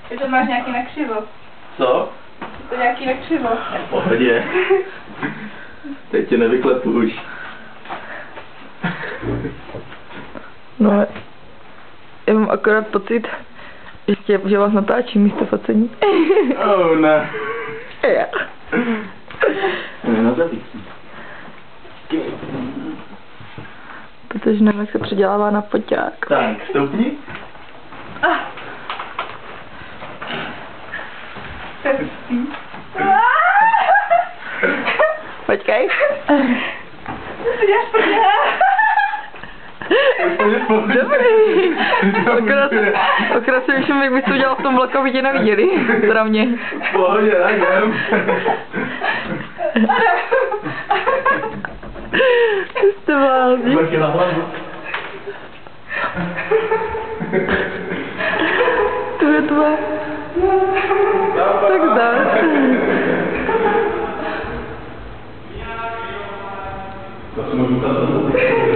Ty to máš nějaký nakřivo. Co? To nějaký nakřivo. V pohodě. Teď tě nevyklepu už. No, já mám akorát pocit, že vás natáčím místo focení. Oh, ne. Já. No zabící. Protože nevím, jak se předělává na foťák. Tak, stoupni. Počkej. Ty děláš prdě. Dobrý. Akorát si myslím, jak bys to udělal v tom vlakovitě neviděli. Teda mě. V pohodě, najdem. Jste vlází. Vrky na hlavu. Tu je tva. Tak zdá. To si můžu ukázat.